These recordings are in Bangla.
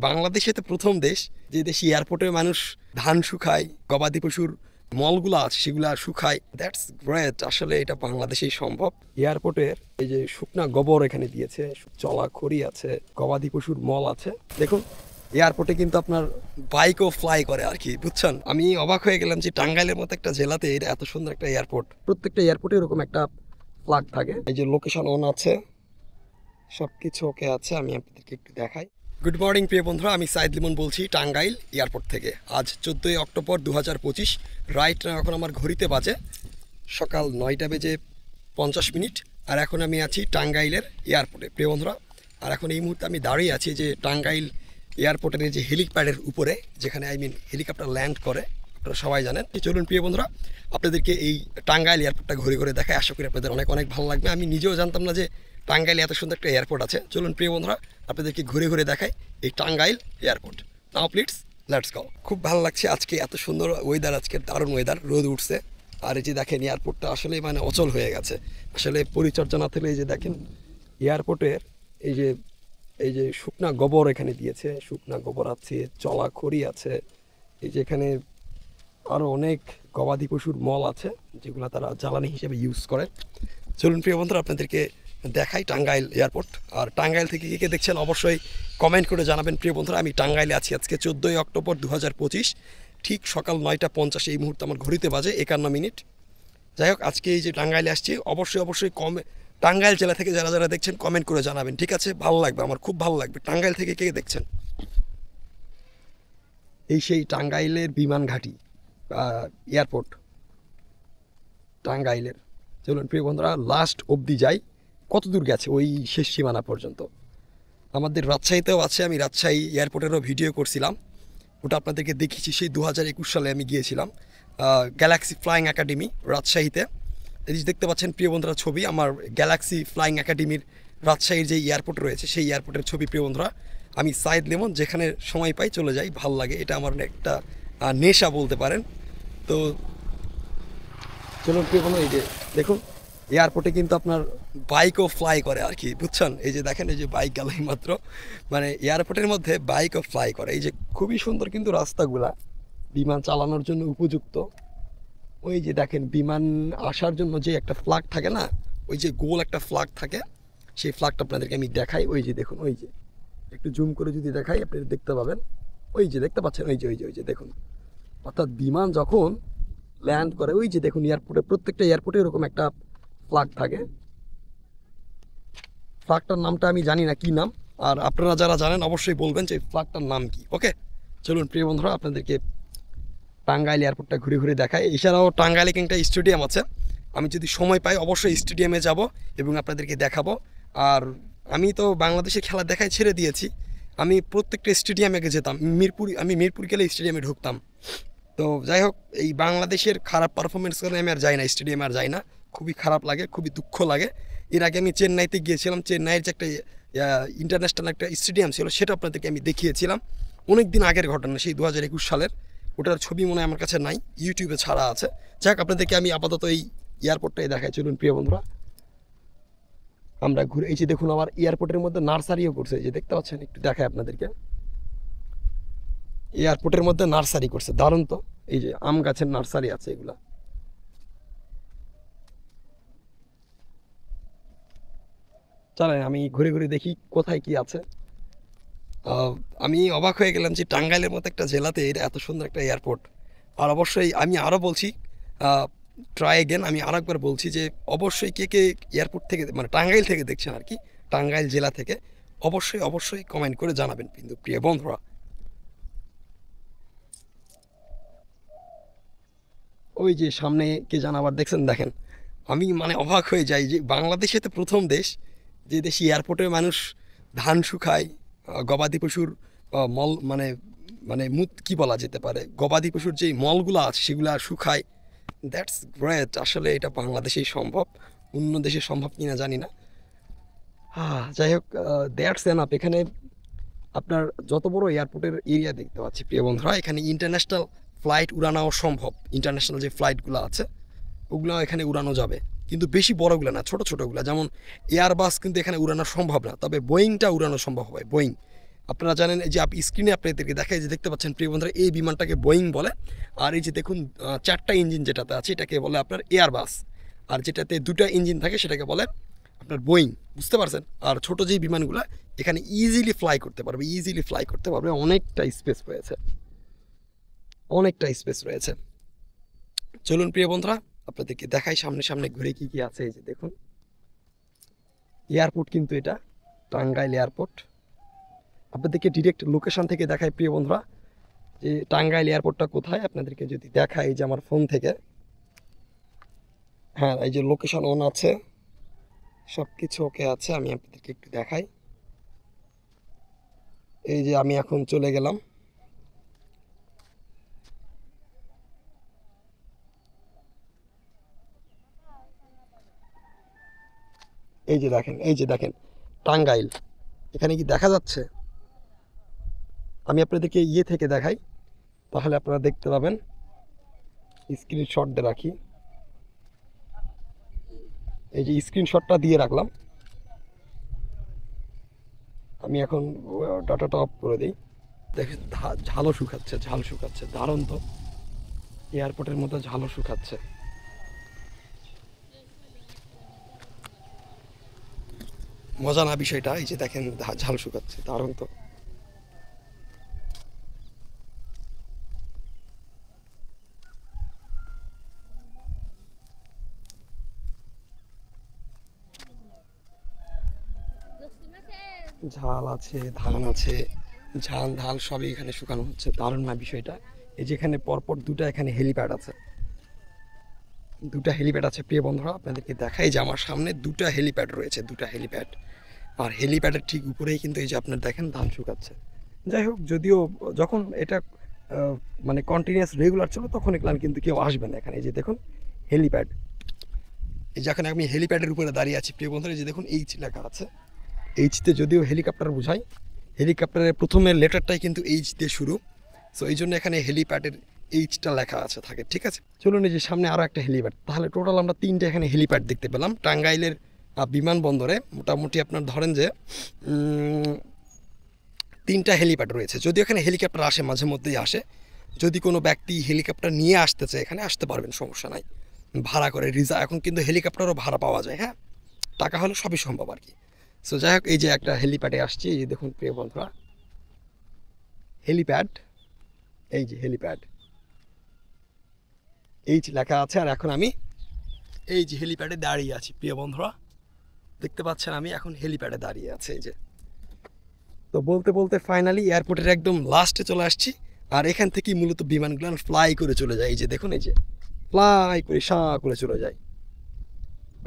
বাংলাদেশে তো প্রথম দেশ যে দেশে এয়ারপোর্টে মানুষ ধান শুকায়, গবাদি পশুর মলগুলো আছে সেগুলা শুকায়। দ্যাটস গ্রেট, আসলে এটা বাংলাদেশেই সম্ভব। এয়ারপোর্টের এই যে শুকনা গোবর এখানে দিয়েছে, চলা খড়ি আছে, গবাদি পশুর মল আছে। দেখুন এয়ারপোর্টে কিন্তু আপনার বাইকও ফ্লাই করে আর কি, বুঝছেন। আমি অবাক হয়ে গেলাম যে টাঙ্গাইলের মতো একটা জেলাতে এত সুন্দর একটা এয়ারপোর্ট। প্রত্যেকটা এয়ারপোর্টে এরকম একটা ফ্ল্যাগ থাকে। এই যে লোকেশন অন আছে, সবকিছু ওকে আছে। আমি আপনাদেরকে একটু দেখাই। গুড মর্নিং প্রিয় বন্ধুরা, আমি সাইদ লিমন বলছি টাঙ্গাইল এয়ারপোর্ট থেকে। আজ 14ই অক্টোবর 2025, রাইট না এখন আমার ঘড়িতে বাজে সকাল 9:50। আর এখন আমি আছি টাঙ্গাইলের এয়ারপোর্টে প্রিয় বন্ধুরা। আর এখন এই মুহূর্তে আমি দাঁড়িয়ে আছি যে টাঙ্গাইল এয়ারপোর্টের যে হেলিপ্যাডের উপরে, যেখানে হেলিকপ্টার ল্যান্ড করে, আপনারা সবাই জানেন। চলুন প্রিয় বন্ধুরা, আপনাদেরকে এই টাঙ্গাইল এয়ারপোর্টটা ঘুরে ঘুরে দেখায়। আশা করি আপনাদের অনেক অনেক ভালো লাগবে। আমি নিজেও জানতাম না যে টাঙ্গাইলে এত সুন্দর একটা এয়ারপোর্ট আছে। চলুন প্রিয় বন্ধুরা, আপনাদেরকে ঘুরে ঘুরে দেখাই এই Tangail airport. Now please let's go. খুব ভালো লাগছে আজকে, এত সুন্দর ওয়েদার, আজকে দারুণ ওয়েদার, রোদ উঠছে। আর এই যে দেখেন এয়ারপোর্টটা আসলে অচল হয়ে গেছে, আসলে পরিচর্যা না থাকলে। এই যে দেখেন এয়ারপোর্টের এই যে শুকনা গোবর এখানে দিয়েছে, শুকনা গোবর আছে, চলা খড়ি আছে। এই যে এখানে আরও অনেক গবাদি পশুর মল আছে যেগুলো তারা জ্বালানি হিসেবে ইউজ করে। চলুন প্রিয় বন্ধুরা, আপনাদেরকে দেখাই টাঙ্গাইল এয়ারপোর্ট। আর টাঙ্গাইল থেকে কে দেখছেন অবশ্যই কমেন্ট করে জানাবেন প্রিয় বন্ধুরা। আমি টাঙ্গাইলে আছি আজকে 14ই অক্টোবর 2025, ঠিক সকাল 9:50। এই মুহূর্তে আমার ঘড়িতে বাজে 51। যাই হোক, আজকে এই যে টাঙ্গাইলে আসছি, অবশ্যই টাঙ্গাইল জেলা থেকে যারা যারা দেখছেন কমেন্ট করে জানাবেন, ঠিক আছে? ভালো লাগবে, আমার খুব ভালো লাগবে। টাঙ্গাইল থেকে কে দেখছেন? এই সেই টাঙ্গাইলের বিমান ঘাঁটি, এয়ারপোর্ট টাঙ্গাইলের। চলুন প্রিয় বন্ধুরা, লাস্ট অবধি যাই। কত দূর গেছে ওই শেষ সীমানা পর্যন্ত। আমাদের রাজশাহীতেও আছে, আমি রাজশাহী এয়ারপোর্টেরও ভিডিও করছিলাম, ওটা আপনাদেরকে দেখিয়েছি। সেই 2021 সালে আমি গিয়েছিলাম গ্যালাক্সি ফ্লাইং একাডেমি রাজশাহীতে। এই যে দেখতে পাচ্ছেন প্রিয় বন্ধুরা ছবি, আমার গ্যালাক্সি ফ্লাইং একাডেমির রাজশাহীর যে এয়ারপোর্ট রয়েছে সেই এয়ারপোর্টের ছবি প্রিয় বন্ধুরা। আমি সাইদ লিমন, যেখানে সময় পাই চলে যাই, ভালো লাগে, এটা আমার একটা নেশা বলতে পারেন। তো চলুন প্রিয় বন্ধুরা, এই যে দেখুন এয়ারপোর্টে কিন্তু আপনার বাইকও ফ্লাই করে আর কি, বুঝছেন। এই যে দেখেন, এই যে বাইক গেল মাত্র, এয়ারপোর্টের মধ্যে বাইকও ফ্লাই করে। এই যে খুবই সুন্দর কিন্তু রাস্তাগুলা, বিমান চালানোর জন্য উপযুক্ত। ওই যে দেখেন বিমান আসার জন্য যে একটা ফ্ল্যাগ থাকে না, ওই যে গোল একটা ফ্ল্যাগ থাকে, সেই ফ্ল্যাগটা আপনাদেরকে আমি দেখাই। ওই যে দেখুন, ওই যে একটু জুম করে যদি দেখাই আপনারা দেখতে পাবেন। ওই যে দেখতে পাচ্ছেন, ওই যে দেখুন। অর্থাৎ বিমান যখন ল্যান্ড করে, ওই যে দেখুন এয়ারপোর্টে, প্রত্যেকটা এয়ারপোর্টে এরকম একটা ফ্ল্যাগ থাকে। ফ্ল্যাগটার নামটা আমি জানি না কি নাম, আর আপনারা যারা জানেন অবশ্যই বলবেন যে ফ্ল্যাগটার নাম কি। ওকে, চলুন প্রিয় বন্ধুরা, আপনাদেরকে টাঙ্গাইল এয়ারপোর্টটা ঘুরে ঘুরে দেখায়। এছাড়াও টাঙ্গাইলে একটা স্টেডিয়াম আছে, আমি যদি সময় পাই অবশ্যই স্টেডিয়ামে যাব এবং আপনাদেরকে দেখাবো। আর আমি তো বাংলাদেশের খেলা দেখাই ছেড়ে দিয়েছি, আমি প্রত্যেকটা স্টেডিয়ামে যেতাম। আমি মিরপুর গেলে স্টেডিয়ামে ঢুকতাম। তো যাই হোক, এই বাংলাদেশের খারাপ পারফরমেন্স করে আমি আর যাই না, স্টেডিয়ামে আর যাই না, খুবই খারাপ লাগে, খুবই দুঃখ লাগে। এর আগে আমি চেন্নাইতে গিয়েছিলাম, চেন্নাইয়ের যে একটা ইন্টারন্যাশনাল একটা স্টেডিয়াম ছিল, সেটা আপনাদেরকে আমি দেখিয়েছিলাম। অনেক দিন আগের ঘটনা, সেই 2021 সালের। ওটার ছবি মনে হয় আমার কাছে নাই, ইউটিউবে ছাড়া আছে। যাক, আপনাদেরকে আমি আপাতত এই এয়ারপোর্টটাই দেখাই। চলুন প্রিয় বন্ধুরা, আমরা ঘুরে, এই যে দেখুন আমার এয়ারপোর্টের মধ্যে নার্সারিও করছে, এই যে দেখতে পাচ্ছেন, একটু দেখাই আপনাদেরকে। এয়ারপোর্টের মধ্যে নার্সারি করছে, দারুণ তো। এই যে আম গাছের নার্সারি আছে এগুলা। চলেন আমি ঘুরে ঘুরে দেখি কোথায় কি আছে। আমি অবাক হয়ে গেলাম যে টাঙ্গাইলের মতো একটা জেলাতে এত সুন্দর একটা এয়ারপোর্ট। আর অবশ্যই আমি আরও বলছি, ট্রাই এগেন, আমি আর একবার বলছি যে অবশ্যই কে কে এয়ারপোর্ট থেকে টাঙ্গাইল থেকে দেখছেন আর কি, টাঙ্গাইল জেলা থেকে, অবশ্যই কমেন্ট করে জানাবেন কিন্তু প্রিয় বন্ধুরা। ওই যে সামনে কে জানাবার দেখছেন, দেখেন। আমি অবাক হয়ে যাই যে বাংলাদেশে তো প্রথম দেশ যে দেশে এয়ারপোর্টে মানুষ ধান শুকায়, গবাদি পশুর মল মুত কি বলা যেতে পারে, গবাদি পশুর যেই মলগুলো আছে সেগুলো শুকায়। দ্যাটস গ্রেট, আসলে এটা বাংলাদেশেই সম্ভব, অন্য দেশে সম্ভব কিনা জানি না। যাই হোক, দ্যাটস এনাফ। এখানে আপনার যত বড় এয়ারপোর্টের এরিয়া দেখতে পাচ্ছি প্রিয় বন্ধুরা, এখানে ইন্টারন্যাশনাল ফ্লাইট উড়ানো সম্ভব। ইন্টারন্যাশনাল যে ফ্লাইটগুলো আছে ওগুলো এখানে উড়ানো যাবে, কিন্তু বেশি বড়গুলো না, ছোটোগুলো। যেমন এয়ারবাস কিন্তু এখানে উড়ানো সম্ভব না, তবে বোয়িংটা উড়ানো সম্ভব হয়। বোয়িং আপনারা জানেন এই যে স্ক্রিনে আপনাদেরকে দেখায় যে দেখতে পাচ্ছেন প্রিয় বন্ধুরা, এই বিমানটাকে বোয়িং বলে। আর এই যে দেখুন 4টা ইঞ্জিন যেটাতে আছে এটাকে বলে আপনার এয়ারবাস, আর যেটাতে 2টা ইঞ্জিন থাকে সেটাকে বলে আপনার বোয়িং, বুঝতে পারছেন। আর ছোট যেই বিমানগুলো এখানে ইজিলি ফ্লাই করতে পারবে, অনেকটা স্পেস রয়েছে, চলুন প্রিয় বন্ধুরা আপনাদেরকে দেখাই সামনে সামনে ঘুরে কি কি আছে। এই যে দেখুন এয়ারপোর্ট, কিন্তু এটা টাঙ্গাইল এয়ারপোর্ট। আপনাদেরকে ডিরেক্ট লোকেশন থেকে দেখাই প্রিয় বন্ধুরা যে টাঙ্গাইল এয়ারপোর্টটা কোথায়। আপনাদেরকে যদি দেখাই যে আমার ফোন থেকে, হ্যাঁ এই যে লোকেশন অন আছে, সব কিছু ওকে আছে। আমি আপনাদেরকে একটু দেখাই। এই যে আমি এখন চলে গেলাম, এই যে দেখেন টাঙ্গাইল, এখানে কি দেখা যাচ্ছে? আমি আপনাদেরকে ইয়ে থেকে দেখাই, তাহলে আপনারা দেখতে পাবেন। স্ক্রিনশট দিয়ে রাখি, এই যে স্ক্রিনশটটা দিয়ে রাখলাম। আমি এখন ডাটাটা অফ করে দিই। দেখেন ঝালও শুকাচ্ছে, দারুণ তো, এয়ারপোর্টের মতো ঝালও শুকাচ্ছে। মজা না বিষয়টা? এই যে দেখেন ঝাল শুকাচ্ছে, দারুণ তো। ঝাল আছে, ধান আছে, ঝাল ঢাল সবই এখানে শুকানো হচ্ছে, দারুণ না বিষয়টা? এই যে এখানে পরপর দুটা এখানে হেলিপ্যাড আছে, প্রিয় বন্ধুরা আপনাদেরকে দেখাই যে আমার সামনে দুটা হেলিপ্যাড রয়েছে, আর হেলিপ্যাডের ঠিক উপরেই কিন্তু এই যে আপনার দেখেন ধান শুকাচ্ছে। যাই হোক, যদিও যখন এটা মানে কন্টিনিউয়াস রেগুলার চলো তখন এগুলো কিন্তু কেউ আসবে না এখানে। এই যে দেখুন হেলিপ্যাড, এই যে এখন আমি হেলিপ্যাডের উপরে দাঁড়িয়ে আছি প্রিয় বন্ধুরা। এই যে দেখুন এইচ লেখা আছে, এইচতে যদিও হেলিকপ্টার বোঝায়, হেলিকপ্টারের প্রথমের লেটারটাই কিন্তু এইচ দিয়ে শুরু, সো এই জন্য এখানে হেলিপ্যাডের এইচটা লেখা আছে থাকে, ঠিক আছে। চলুন এই যে সামনে আরও একটা হেলিপ্যাড, তাহলে টোটাল আমরা 3টে এখানে হেলিপ্যাড দেখতে পেলাম টাঙ্গাইলের বিমানবন্দরে। মোটামুটি আপনার ধরেন যে 3টা হেলিপ্যাড রয়েছে। যদি এখানে হেলিকপ্টার আসে, মাঝে মধ্যেই আসে, যদি কোনো ব্যক্তি হেলিকপ্টার নিয়ে আসতে চায় এখানে আসতে পারবেন, সমস্যা নাই, ভাড়া করে এখন কিন্তু হেলিকপ্টারও ভাড়া পাওয়া যায়, হ্যাঁ, টাকা হলে সবই সম্ভব আর কি। সো যাই হোক, এই যে একটা হেলিপ্যাডে আসছি, এই যে দেখুন প্রিয় বন্ধুরা হেলিপ্যাড, এই যে হেলিপ্যাড এইচ লেখা আছে। আর এখন আমি এই যে হেলিপ্যাডে দাঁড়িয়ে আছি প্রিয় বন্ধুরা, দেখতে পাচ্ছেন আমি এখন হেলিপ্যাডে দাঁড়িয়ে আছি। এই যে, তো বলতে বলতে ফাইনালি এয়ারপোর্টের একদম লাস্টে চলে আসছি। আর এখান থেকেই মূলত বিমানগুলো ফ্লাই করে চলে যায়। এই যে দেখুন, এই যে ফ্লাই করে সাঁ করে চলে যায়।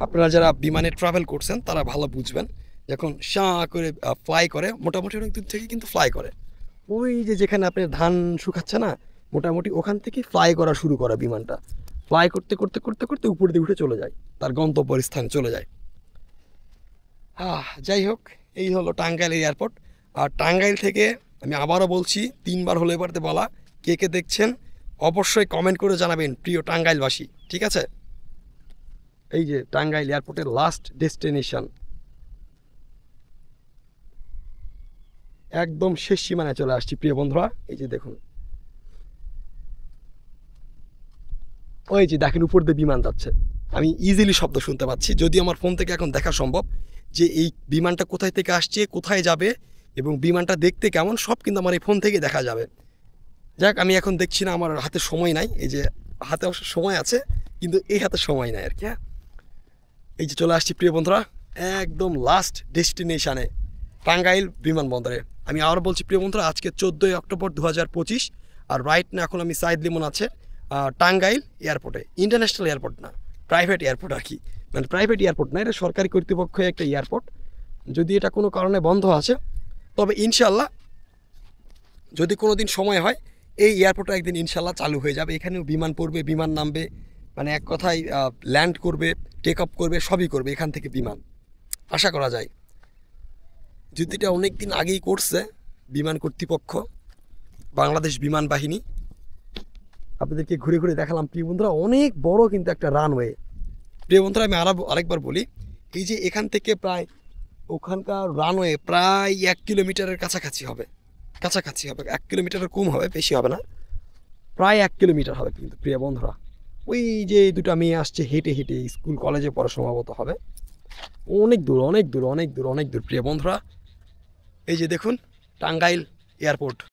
আপনারা যারা বিমানে ট্রাভেল করছেন তারা ভালো বুঝবেন, যখন সাঁ করে ফ্লাই করে, মোটামুটি অনেক দূর থেকে কিন্তু ফ্লাই করে। ওই যে যেখানে আপনার ধান শুকাচ্ছে না, মোটামুটি ওখান থেকে ফ্লাই করা শুরু করে বিমানটা, ফ্লাই করতে করতে করতে করতে উপর দিয়ে উঠে চলে যায়, তার গন্তব্যের স্থানে চলে যায়। যাই হোক, এই হলো টাঙ্গাইল এয়ারপোর্ট। আর টাঙ্গাইল থেকে আমি আবারও বলছি, 3বার হলো এবারতে বলা, কে কে দেখছেন অবশ্যই কমেন্ট করে জানাবেন প্রিয় টাঙ্গাইলবাসী, ঠিক আছে। এই যে টাঙ্গাইল এয়ারপোর্টের লাস্ট ডেস্টিনেশন, একদম শেষ সীমানায় চলে আসছি প্রিয় বন্ধুরা। এই যে দেখুন, ওই যে দেখেন উপর দিয়ে বিমান যাচ্ছে, আমি ইজিলি শব্দ শুনতে পাচ্ছি, যদি আমার ফোন থেকে এখন দেখা সম্ভব যে এই বিমানটা কোথায় থেকে আসছে, কোথায় যাবে এবং বিমানটা দেখতে কেমন, সব কিন্তু আমার এই ফোন থেকে দেখা যাবে। যাক, আমি এখন দেখছি না, আমার হাতে সময় নাই। এই যে হাতে অবশ্য সময় আছে, কিন্তু এই হাতে সময় নাই আর কি। হ্যাঁ, এই যে চলে আসছি প্রিয় বন্ধুরা একদম লাস্ট ডেস্টিনেশানে, টাঙ্গাইল বিমানবন্দরে। আমি আবার বলছি প্রিয় বন্ধুরা, আজকে 14ই অক্টোবর 2025, আর রাইট না এখন আমি সাইদ লিমন আছে টাঙ্গাইল এয়ারপোর্টে, ইন্টারন্যাশনাল এয়ারপোর্ট না, প্রাইভেট এয়ারপোর্ট আর কি, মানে প্রাইভেট এয়ারপোর্ট না, এটা সরকারি কর্তৃপক্ষের একটা এয়ারপোর্ট। যদি এটা কোনো কারণে বন্ধ আছে, তবে ইনশাল্লাহ যদি কোনো দিন সময় হয় এই এয়ারপোর্টটা একদিন ইনশাল্লাহ চালু হয়ে যাবে। এখানেও বিমান পড়বে, বিমান নামবে, মানে এক কথায় ল্যান্ড করবে, টেক আপ করবে, সবই করবে এখান থেকে বিমান, আশা করা যায়। যদি এটা অনেক দিন আগেই করছে বিমান কর্তৃপক্ষ, বাংলাদেশ বিমান বাহিনী। আপনাদেরকে ঘুরে ঘুরে দেখালাম প্রিয় বন্ধুরা, অনেক বড় কিন্তু একটা রানওয়ে। প্রিয় বন্ধুরা আমি আরেকবার বলি, এই যে এখান থেকে প্রায় ওখানকার রানওয়ে প্রায় 1 কিলোমিটারের কাছাকাছি হবে, 1 কিলোমিটারের কম হবে, বেশি হবে না, প্রায় 1 কিলোমিটার হবে কিন্তু প্রিয় বন্ধুরা। ওই যে দুটো মেয়ে আসছে হেঁটে হেঁটে, স্কুল কলেজে পড়া সম্ভবত হবে। অনেক দূর, অনেক দূর, অনেক দূর, অনেক দূর প্রিয় বন্ধুরা। এই যে দেখুন টাঙ্গাইল এয়ারপোর্ট।